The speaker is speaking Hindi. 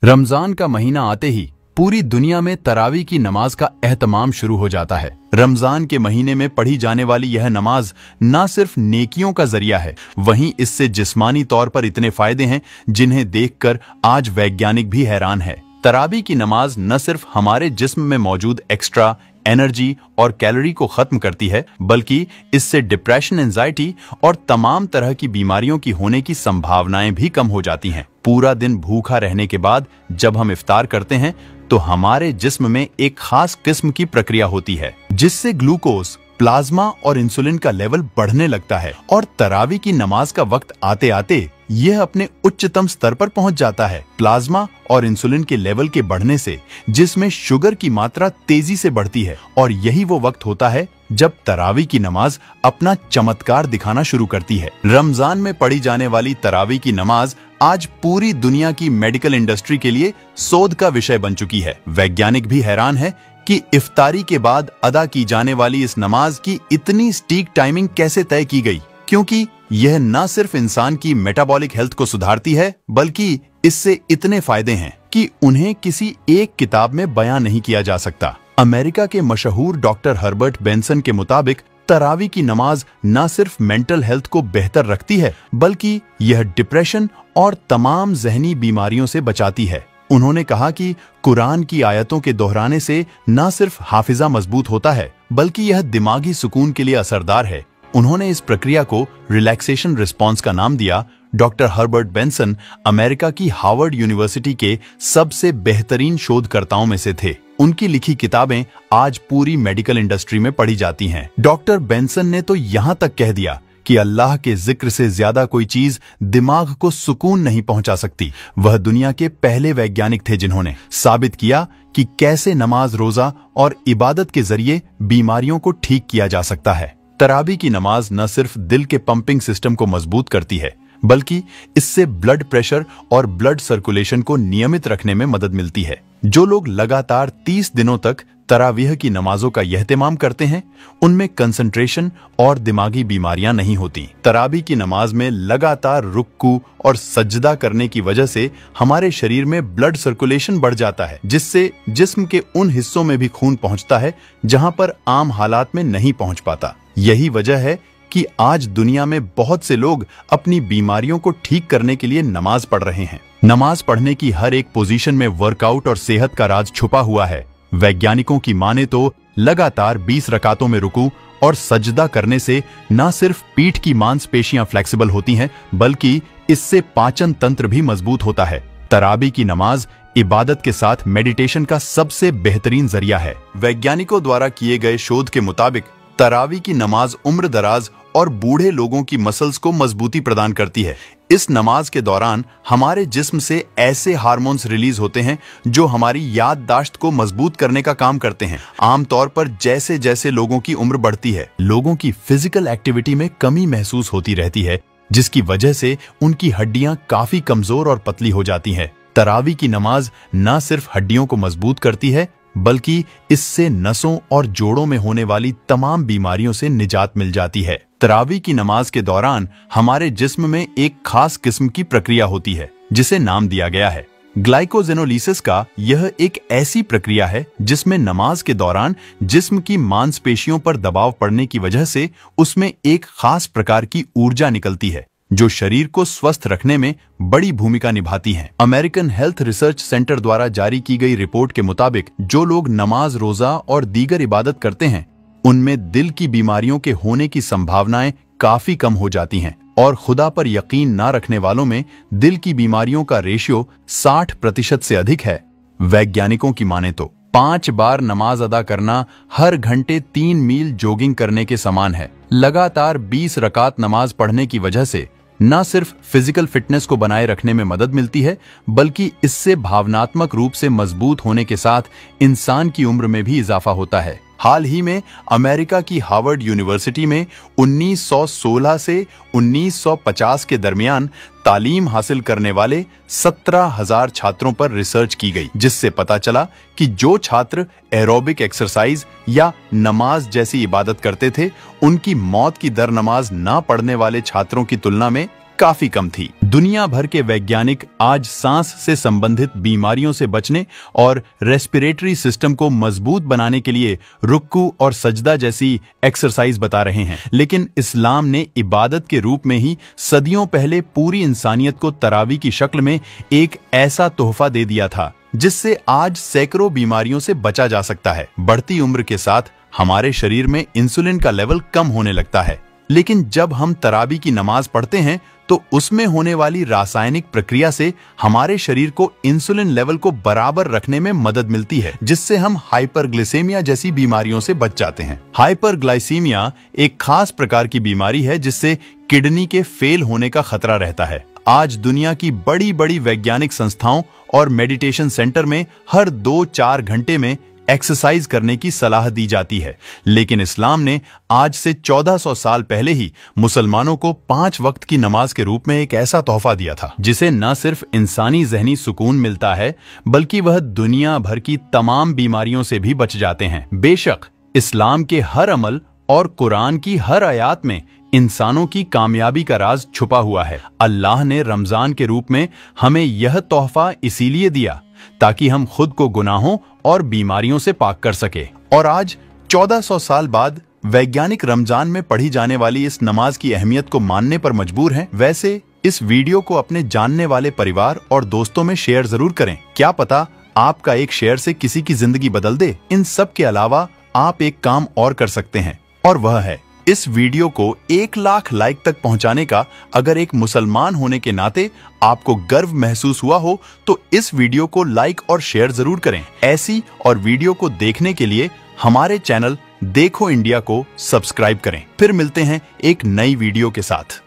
रमजान का महीना आते ही पूरी दुनिया में तरावी की नमाज का एहतमाम शुरू हो जाता है। रमजान के महीने में पढ़ी जाने वाली यह नमाज न सिर्फ नेकियों का जरिया है, वहीं इससे जिस्मानी तौर पर इतने फायदे हैं जिन्हें देखकर आज वैज्ञानिक भी हैरान है। तरावी की नमाज न सिर्फ हमारे जिस्म में मौजूद एक्स्ट्रा एनर्जी और कैलोरी को खत्म करती है, बल्कि इससे डिप्रेशन, एंजाइटी और तमाम तरह की बीमारियों की होने की संभावनाएं भी कम हो जाती हैं। पूरा दिन भूखा रहने के बाद जब हम इफ्तार करते हैं तो हमारे जिस्म में एक खास किस्म की प्रक्रिया होती है जिससे ग्लूकोज, प्लाज्मा और इंसुलिन का लेवल बढ़ने लगता है और तरावी की नमाज का वक्त आते आते यह अपने उच्चतम स्तर पर पहुंच जाता है। प्लाज्मा और इंसुलिन के लेवल के बढ़ने से जिसमें शुगर की मात्रा तेजी से बढ़ती है और यही वो वक्त होता है जब तरावी की नमाज अपना चमत्कार दिखाना शुरू करती है। रमजान में पढ़ी जाने वाली तरावी की नमाज आज पूरी दुनिया की मेडिकल इंडस्ट्री के लिए शोध का विषय बन चुकी है। वैज्ञानिक भी हैरान है कि इफ्तारी के बाद अदा की जाने वाली इस नमाज की इतनी सटीक टाइमिंग कैसे तय की गई, क्योंकि यह न सिर्फ इंसान की मेटाबॉलिक हेल्थ को सुधारती है, बल्कि इससे इतने फायदे हैं कि उन्हें किसी एक किताब में बयां नहीं किया जा सकता। अमेरिका के मशहूर डॉक्टर हर्बर्ट बेंसन के मुताबिक तरावी की नमाज न सिर्फ मेंटल हेल्थ को बेहतर रखती है, बल्कि यह डिप्रेशन और तमाम जहनी बीमारियों से बचाती है। उन्होंने कहा कि कुरान की आयतों के दोहराने से न सिर्फ हाफिजा मजबूत होता है, बल्कि यह दिमागी सुकून के लिए असरदार है। उन्होंने इस प्रक्रिया को रिलैक्सेशन रिस्पॉन्स का नाम दिया। डॉक्टर हर्बर्ट बेंसन अमेरिका की हार्वर्ड यूनिवर्सिटी के सबसे बेहतरीन शोधकर्ताओं में से थे। उनकी लिखी किताबें आज पूरी मेडिकल इंडस्ट्री में पढ़ी जाती हैं। डॉक्टर बेंसन ने तो यहाँ तक कह दिया कि अल्लाह के जिक्र से ज्यादा कोई चीज दिमाग को सुकून नहीं पहुंचा सकती। वह दुनिया के पहले वैज्ञानिक थे जिन्होंने साबित किया कि कैसे नमाज, रोजा और इबादत के जरिए बीमारियों को ठीक किया जा सकता है। तरावी की नमाज न सिर्फ दिल के पंपिंग सिस्टम को मजबूत करती है, बल्कि इससे ब्लड प्रेशर और ब्लड सर्कुलेशन को नियमित रखने में मदद मिलती है। जो लोग लगातार 30 दिनों तक तरावीह की नमाजों का यहतिमाम करते हैं, उनमें कंसंट्रेशन और दिमागी बीमारियां नहीं होती। तरावी की नमाज में लगातार रुक्कू और सजदा करने की वजह से हमारे शरीर में ब्लड सर्कुलेशन बढ़ जाता है, जिससे जिस्म के उन हिस्सों में भी खून पहुंचता है जहां पर आम हालात में नहीं पहुंच पाता। यही वजह है कि आज दुनिया में बहुत से लोग अपनी बीमारियों को ठीक करने के लिए नमाज पढ़ रहे हैं। नमाज पढ़ने की हर एक पोजीशन में वर्कआउट और सेहत का राज छुपा हुआ है। वैज्ञानिकों की माने तो लगातार 20 रकातों में रुकू और सजदा करने से न सिर्फ पीठ की मांसपेशियां फ्लेक्सिबल होती हैं, बल्कि इससे पाचन तंत्र भी मजबूत होता है। तरावी की नमाज इबादत के साथ मेडिटेशन का सबसे बेहतरीन जरिया है। वैज्ञानिकों द्वारा किए गए शोध के मुताबिक तरावी की नमाज उम्र दराज और बूढ़े लोगों की मसल्स को मजबूती प्रदान करती है। इस नमाज के दौरान हमारे जिस्म से ऐसे हार्मोन्स रिलीज होते हैं जो हमारी याददाश्त को मजबूत करने का काम करते हैं। आमतौर पर जैसे जैसे लोगों की उम्र बढ़ती है, लोगों की फिजिकल एक्टिविटी में कमी महसूस होती रहती है, जिसकी वजह से उनकी हड्डियां काफी कमजोर और पतली हो जाती हैं। तरावी की नमाज न सिर्फ हड्डियों को मजबूत करती है, बल्कि इससे नसों और जोड़ों में होने वाली तमाम बीमारियों से निजात मिल जाती है। तरावी की नमाज के दौरान हमारे जिस्म में एक खास किस्म की प्रक्रिया होती है जिसे नाम दिया गया है ग्लाइकोजेनोलिसिस का। यह एक ऐसी प्रक्रिया है जिसमें नमाज के दौरान जिस्म की मांसपेशियों पर दबाव पड़ने की वजह से उसमें एक खास प्रकार की ऊर्जा निकलती है जो शरीर को स्वस्थ रखने में बड़ी भूमिका निभाती हैं। अमेरिकन हेल्थ रिसर्च सेंटर द्वारा जारी की गई रिपोर्ट के मुताबिक जो लोग नमाज, रोजा और दीगर इबादत करते हैं, उनमें दिल की बीमारियों के होने की संभावनाएं काफी कम हो जाती हैं और खुदा पर यकीन न रखने वालों में दिल की बीमारियों का रेशियो 60% से अधिक है। वैज्ञानिकों की माने तो 5 बार नमाज अदा करना हर घंटे 3 मील जॉगिंग करने के समान है। लगातार 20 रकात नमाज पढ़ने की वजह से न सिर्फ फिजिकल फिटनेस को बनाए रखने में मदद मिलती है, बल्कि इससे भावनात्मक रूप से मजबूत होने के साथ इंसान की उम्र में भी इजाफा होता है। हाल ही में अमेरिका की हार्वर्ड यूनिवर्सिटी में 1916 से 1950 के दरमियान तालीम हासिल करने वाले 17,000 छात्रों पर रिसर्च की गई, जिससे पता चला कि जो छात्र एरोबिक एक्सरसाइज या नमाज जैसी इबादत करते थे, उनकी मौत की दर नमाज ना पढ़ने वाले छात्रों की तुलना में काफी कम थी। दुनिया भर के वैज्ञानिक आज सांस से संबंधित बीमारियों से बचने और रेस्पिरेटरी सिस्टम को मजबूत बनाने के लिए रुक्कू और सजदा जैसी एक्सरसाइज बता रहे हैं। लेकिन इस्लाम ने इबादत के रूप में ही सदियों पहले पूरी इंसानियत को तरावी की शक्ल में एक ऐसा तोहफा दे दिया था जिससे आज सैकड़ों बीमारियों से बचा जा सकता है। बढ़ती उम्र के साथ हमारे शरीर में इंसुलिन का लेवल कम होने लगता है, लेकिन जब हम तरावी की नमाज पढ़ते हैं तो उसमें होने वाली रासायनिक प्रक्रिया से हमारे शरीर को इंसुलिन लेवल को बराबर रखने में मदद मिलती है, जिससे हम हाइपरग्लाइसेमिया जैसी बीमारियों से बच जाते हैं। हाइपरग्लाइसीमिया एक खास प्रकार की बीमारी है जिससे किडनी के फेल होने का खतरा रहता है। आज दुनिया की बड़ी बड़ी वैज्ञानिक संस्थाओं और मेडिटेशन सेंटर में हर 2-4 घंटे में एक्सरसाइज करने की सलाह दी जाती है, लेकिन इस्लाम ने आज से 1400 साल पहले ही मुसलमानों को 5 वक्त की नमाज के रूप में एक ऐसा तोहफा दिया था जिसे न सिर्फ इंसानी ज़हनी सुकून मिलता है बल्कि वह दुनिया भर की तमाम बीमारियों से भी बच जाते हैं। बेशक इस्लाम के हर अमल और कुरान की हर आयत में इंसानों की कामयाबी का राज छुपा हुआ है। अल्लाह ने रमजान के रूप में हमें यह तोहफा इसीलिए दिया ताकि हम खुद को गुनाहों और बीमारियों से पाक कर सके। और आज 1400 साल बाद वैज्ञानिक रमजान में पढ़ी जाने वाली इस नमाज की अहमियत को मानने पर मजबूर हैं। वैसे इस वीडियो को अपने जानने वाले परिवार और दोस्तों में शेयर जरूर करें। क्या पता आपका एक शेयर से किसी की जिंदगी बदल दे। इन सब के अलावा आप एक काम और कर सकते हैं, और वह है इस वीडियो को 1 लाख लाइक तक पहुंचाने का। अगर एक मुसलमान होने के नाते आपको गर्व महसूस हुआ हो तो इस वीडियो को लाइक और शेयर जरूर करें। ऐसी और वीडियो को देखने के लिए हमारे चैनल देखो इंडिया को सब्सक्राइब करें। फिर मिलते हैं एक नई वीडियो के साथ।